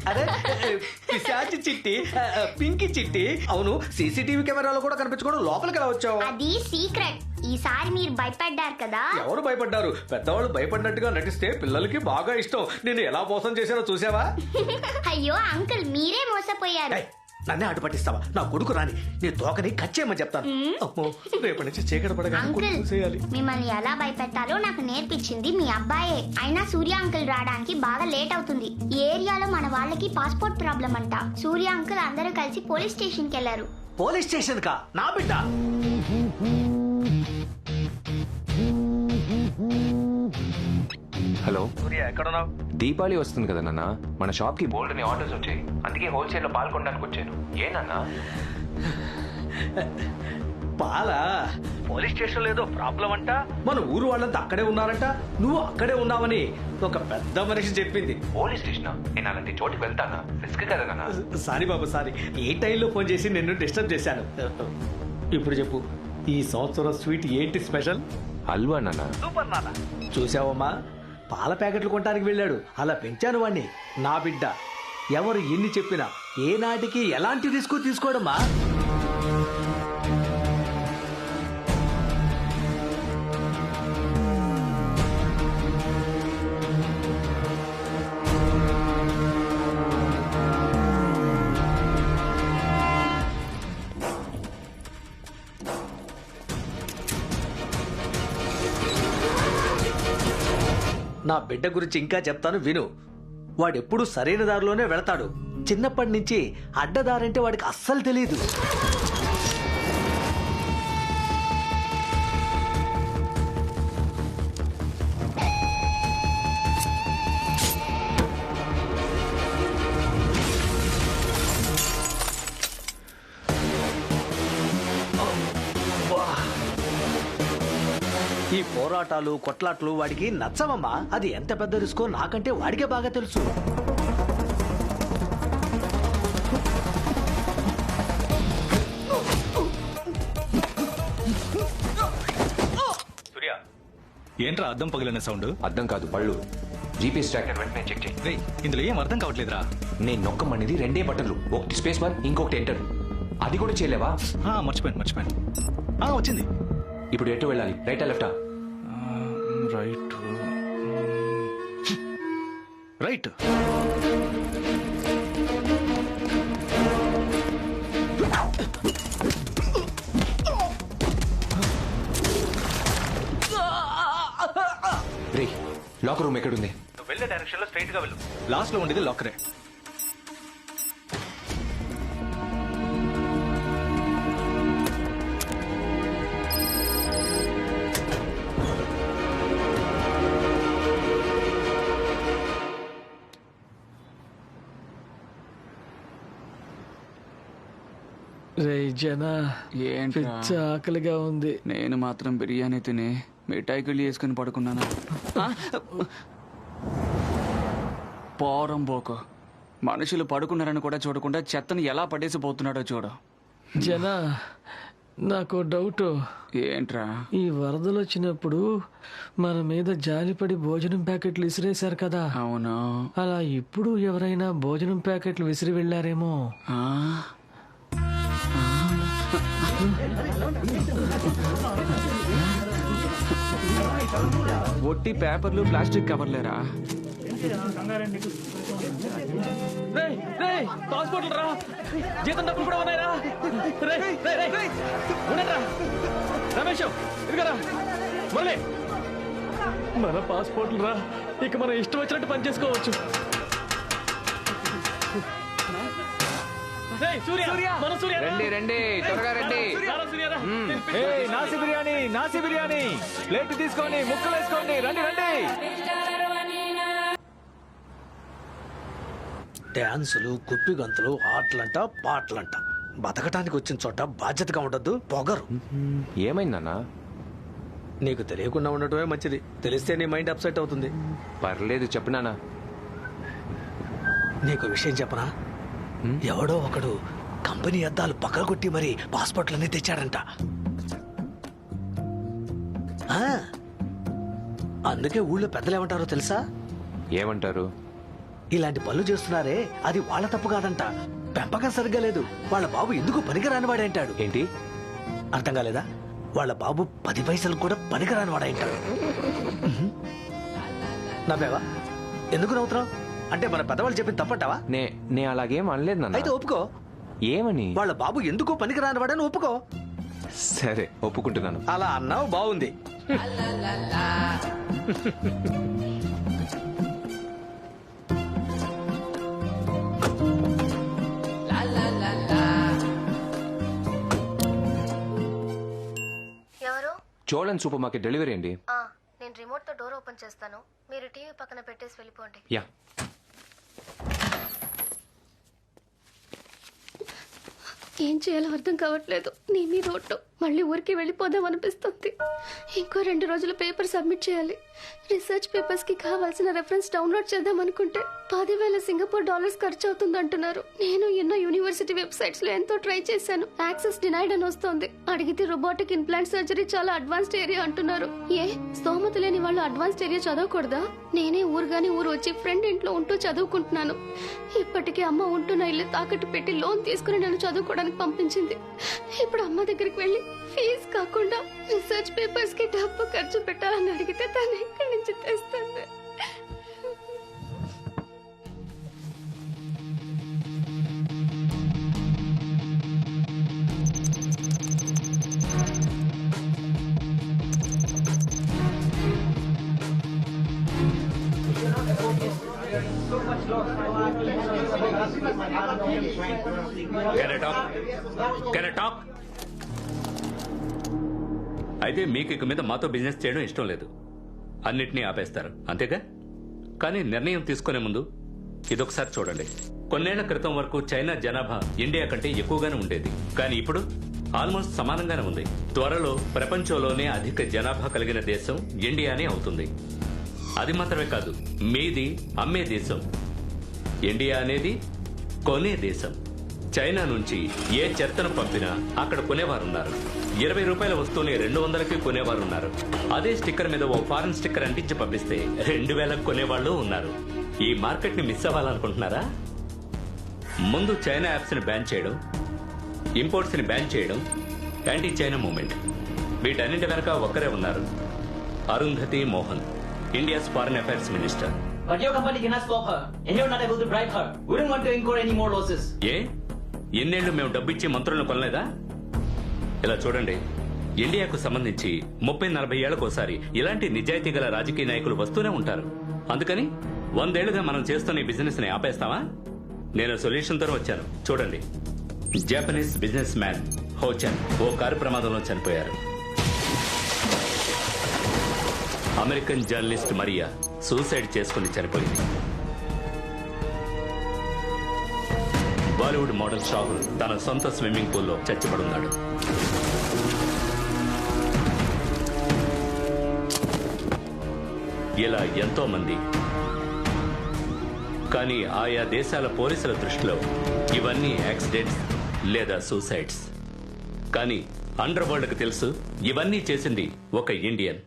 అరే పిశాచి చిట్టి, పింకి చిట్టి, అవును సీసీటీవీ కెమెరాలో కూడా కనిపించుకోవడం లోపలికి ఎలా వచ్చావు? అది సీక్రెట్. ఈసారి మీరు భయపడ్డారు కదా. ఎవరు భయపడ్డారు? పెద్దవాళ్ళు భయపడినట్టుగా నటిస్తే పిల్లలకి బాగా ఇష్టం. నేను ఎలా మోసం చేశానో చూసావా? అయ్యో అంకుల్, మీరే మోసపోయారు. ఏయ్, నన్నే ఆట పట్టిస్తావా? నా కొడుకు రాని నీ తోకని కచ్చేయమని చెప్తాను. అమ్మో, రేపటి నుంచి చీకటి పడగానే అంకుల్, కొడుకు చూసేయాలి. మిమ్మల్ని ఎలా భయపెట్టాలో నాకు నేర్పించింది మీ అబ్బాయే. అయినా సూర్య అంకుల్ రావడానికి బాగా లేట్ అవుతుంది. ఈ ఏరియాలో మన వాళ్ళకి పాస్పోర్ట్ ప్రాబ్లం అంట. సూర్య అంకుల్ అందరూ కలిసి పోలీస్ స్టేషన్ కి వెళ్లారు. పోలీస్ స్టేషన్ కా? నా బిడ్డ హలో సూర్య, ఎక్కడున్నావు? దీపావళి వస్తుంది కదా నాన్న, మన షాప్ కి బోల్డ్ అని ఆర్డర్స్ వచ్చాయి. అందుకే హోల్సేల్ లో పాలు కొనడానికి వచ్చాను. ఏనన్నా? పాలా? పోలీస్ స్టేషన్ లేదో ప్రాబ్లం అంట. మన ఊరు వాళ్ళంతా అక్కడే ఉన్నారంట. నువ్వు అక్కడే ఉన్నావని ఒక పెద్ద మనిషి చెప్పింది. Police station? నేను అలాంటి చోటుకి వెళ్తానా? రిస్క్ కదా నాన్న. సారీ బాబు, సారీ. ఏ టైంలో ఫోన్ చేసి నిన్ను డిస్టర్బ్ చేశాను. ఇప్పుడు చెప్పు, ఈ సంవత్సరం స్వీట్ ఏంటి స్పెషల్? హల్వా నాన్న. సూపర్ నాన్న. చూసావమ్మా, పాల ప్యాకెట్లు కొనడానికి వెళ్ళాడు. అలా పెంచాను వాణ్ణి. నా బిడ్డ ఎవరు ఎన్ని చెప్పినా ఏ నాటికి ఎలాంటి రిస్క్ తీసుకోవడమ్మా. నా బిడ్డ గురించి ఇంకా చెప్తాను విను. వాడెప్పుడు సరైన దారిలోనే వెళతాడు. చిన్నప్పటి నుంచి అడ్డదారంటే వాడికి అస్సలు తెలియదు. ఈ పోరాటాలు కొట్లాట్లు వాడికి నచ్చవమ్మా. అది ఎంత పెద్ద రిస్కో నాకంటే వాడికే బాగా తెలుసు. సూర్య, ఏంట్రా అద్దం పగిలిన సౌండ్? అర్థం కాదు, పళ్ళు. జీపీఎస్ ట్రాకర్ వెంటనే చెక్ చేయి. రేయ్, ఇందులో ఏం అర్థం కావట్లేదురా. నేను నొక్కమనేది రెండే బటన్లు, ఒకటి స్పేస్ బార్, ఇంకొకటి ఎంటర్. అది కూడా చేయలేవా? మర్చిపోయాను. వచ్చింది. ఇప్పుడు ఎటు వెళ్ళాలి? రైటా లెఫ్టా? రైట్. రే, లాకర్ రూమ్ ఎక్కడుంది? నువ్వు వెళ్ళే డైరెక్షన్ లో స్ట్రైట్ గా వెళ్ళు. లాస్ట్ లో ఉండేది లాకరే. రే జన, ఏంటి పిచ్చ ఆకలిగా ఉంది. నేను మాత్రం బిర్యానీ తిని మిఠాయికిళ్ళి వేసుకుని పడుకున్నాను. పోరం పోకు. మనుషులు పడుకున్నారని కూడా చూడకుండా చెత్తను ఎలా పడేసి పోతున్నాడో చూడు. జన, నాకు డౌట్. ఏంట్రా? ఈ వరదలు వచ్చినప్పుడు మన మీద జాలిపడి భోజనం ప్యాకెట్లు విసిరేశారు కదా. అవును. అలా ఇప్పుడు ఎవరైనా భోజనం ప్యాకెట్లు విసిరి వెళ్ళారేమో. ఆ? ఒట్టి పేపర్లు, ప్లాస్టిక్ కవర్లేరా? పాస్పోర్ట్లు రా, జీతం డబ్బులు కూడా ఉన్నాయిరా. రమేష్, ఇదిగరా మళ్ళీ మన పాస్పోర్ట్లు రా. ఇక మనం ఇష్టం వచ్చినట్టు పని చేసుకోవచ్చు. రండి త్వరగా రండి. నాసి బిర్యానీ ప్లేట్ తీసుకోండి, ముక్కలు వేసుకోండి. రండి. డాన్సులు, కుప్పి గంతులు, ఆటలంట, పాటలంట. బతకటానికి వచ్చిన చోట బాధ్యతగా ఉండద్దు, పొగరు. ఏమైందన్నా? నీకు తెలియకుండా ఉండటమే మంచిది. తెలిస్తే నీ మైండ్ అప్సెట్ అవుతుంది. పర్లేదు, చెప్పినానా? నీకు విషయం చెప్పనా? ఎవడో ఒకడు కంపెనీ అద్దాలు పగలగొట్టి మరి పాస్పోర్ట్లన్నీ తెచ్చాడంట. అందుకే ఊళ్ళో పెద్దలు ఏమంటారో తెలుసా? ఏమంటారు? ఇలాంటి పనులు చేస్తున్నారే అది వాళ్ళ తప్పు కాదంట. పెంపకం సరిగ్గా లేదు. వాళ్ళ బాబు ఎందుకు పనికిరాని వాడంటాడు. ఏంటి? అర్థం కాలేదా? వాళ్ళ బాబు 10 పైసలు కూడా పనికిరాని వాడంటాడు. నవ్వేవా? ఎందుకు నవ్వుతున్నావు? అంటే మన పెద్దవాళ్ళు చెప్పింది తప్పంటావా? నే అలాగేం అనలేదు నాన్న. అయితే ఒప్పుకో. ఏమని? వాళ్ళ బాబు ఎందుకు పనికిరాని వాడని ఒప్పుకో. సరే ఒప్పుకుంటున్నాను. అలా అన్నావు, బాగుంది. ఎవరు? చోళన్ సూపర్ మార్కెట్ డెలివరీ అండి. నేను రిమోట్ తో డోర్ ఓపెన్ చేస్తాను, మీరు టీవీ పక్కన పెట్టేసి వెళ్ళిపోండి. యా. ఏం చేయాలో అర్థం కావట్లేదు. నీ మీద ఒట్టు. మళ్ళీ ఊరికి వెళ్ళిపోదాం అనిపిస్తుంది. ఇంకో 2 రోజులు పేపర్ సబ్మిట్ చేయాలి. రీసెర్చ్ పేపర్స్ కి కావాల్సిన రెఫరెన్స్ డౌన్లోడ్ చేద్దాం అనుకుంటే 10,000 సింగపూర్ డాలర్స్ ఖర్చు అవుతుంది అంటున్నారు. నేను ఎన్నో యూనివర్సిటీ వెబ్సైట్స్ లో ఎంతో ట్రై చేశాను. యాక్సెస్ డినైడ్ అని వస్తోంది. అడిగితే రోబోటిక్ ఇంప్లాంట్ సర్జరీ చాలా అడ్వాన్స్డ్ ఏరియా అంటున్నారు. స్తోమత లేని వాళ్ళు అడ్వాన్స్డ్ ఏరియా చదవకూడదా? నేనే ఊరుగాని ఊరు వచ్చి ఫ్రెండ్ ఇంట్లో ఉంటూ చదువుకుంటున్నాను. ఇప్పటికీ అమ్మ ఉంటున్న ఇల్లు తాకట్టు పెట్టి లోన్ తీసుకుని నన్ను చదువుకోవడానికి పంపించింది. ఇప్పుడు అమ్మ దగ్గరికి వెళ్ళి ఫీజు కాకుండా రీసెర్చ్ పేపర్స్ కి డబ్బు ఖర్చు పెట్టాలని అడిగితే తను ఎక్కడి నుంచి తెస్తుంది? అయితే మీకు ఇక మీద మాతో బిజినెస్ చేయడం ఇష్టం లేదు, అన్నిటినీ ఆపేస్తారు అంతేగా? కానీ నిర్ణయం తీసుకునే ముందు ఇదొకసారి చూడండి. కొన్నేళ్ల క్రితం వరకు చైనా జనాభా ఇండియా కంటే ఎక్కువగానే ఉండేది, కానీ ఇప్పుడు ఆల్మోస్ట్ సమానంగానే ఉంది. త్వరలో ప్రపంచంలోనే అధిక జనాభా కలిగిన దేశం ఇండియానే అవుతుంది. అది మాత్రమే కాదు, మీది అమ్మే దేశం. ఇండియా అనేది కొనే దేశం. చైనా నుంచి ఏ చెత్తను పంపినా అక్కడ కొనేవారున్నారు. 20 రూపాయల వస్తువుని 200కి కొనేవారున్నారు. అదే స్టిక్కర్ మీద ఓ ఫారెన్ స్టిక్కర్ అంటించి పంపిస్తే 2000కి కొనేవాళ్ళు ఉన్నారు. ఈ మార్కెట్ ని మిస్ అవ్వాలనుకుంటున్నారా? ముందు చైనా యాప్స్ ని బ్యాన్ చేయడం, ఇంపోర్ట్స్ ని బ్యాన్ చేయడం, యాంటీ చైనా మూవ్మెంట్. వీటన్నింటి వెనక ఒక్కరే ఉన్నారు, Arundhati Mohan, India's foreign affairs minister. But your company cannot stop her, and you're not able to bribe her. We don't want to incur any more losses. ఎన్నేళ్లు మేము డబ్బిచ్చి మంత్రులను కొనలేదా? ఇలా చూడండి, ఇండియాకు సంబంధించి 30-40 ఏళ్లకోసారి ఇలాంటి నిజాయితీ గల రాజకీయ నాయకులు వస్తూనే ఉంటారు. అందుకని 100 ఏళ్లుగా మనం చేస్తున్న ఈ బిజినెస్ ని ఆపేస్తామా? నేను సొల్యూషన్ తో వచ్చాను. చూడండి, జపనీస్ బిజినెస్ మ్యాన్ హోచెన్ ఓ కారు ప్రమాదంలో చనిపోయారు. అమెరికన్ జర్నలిస్ట్ మరియా సూసైడ్ చేసుకుని చనిపోయింది. బాలీవుడ్ మోడల్ షాహుల్ తన సొంత స్విమ్మింగ్ పూల్లో చచ్చిపడున్నాడు. ఇలా ఎంతో మంది. కానీ ఆయా దేశాల పోలీసుల దృష్టిలో ఇవన్నీ యాక్సిడెంట్స్ లేదా సూసైడ్స్. కానీ అండర్ వరల్డ్ కు తెలుసు, ఇవన్నీ చేసింది ఒక ఇండియన్.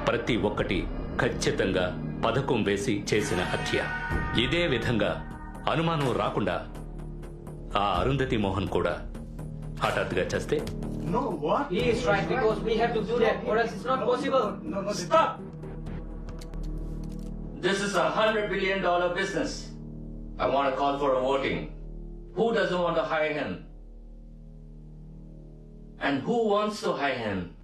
ప్రతి ఒక్కటి ఖచ్చితంగా పథకం వేసి చేసిన హత్య. ఇదే విధంగా అనుమానం రాకుండా ఆ అరుంధతి మోహన్ కూడా హఠాత్తుగా చేస్తే? No, what? He is right, because we have to do that, or else it's not possible. No, stop! This is $100 billion business. I want to call for a voting. Who doesn't want to hire him? And who wants to hire him?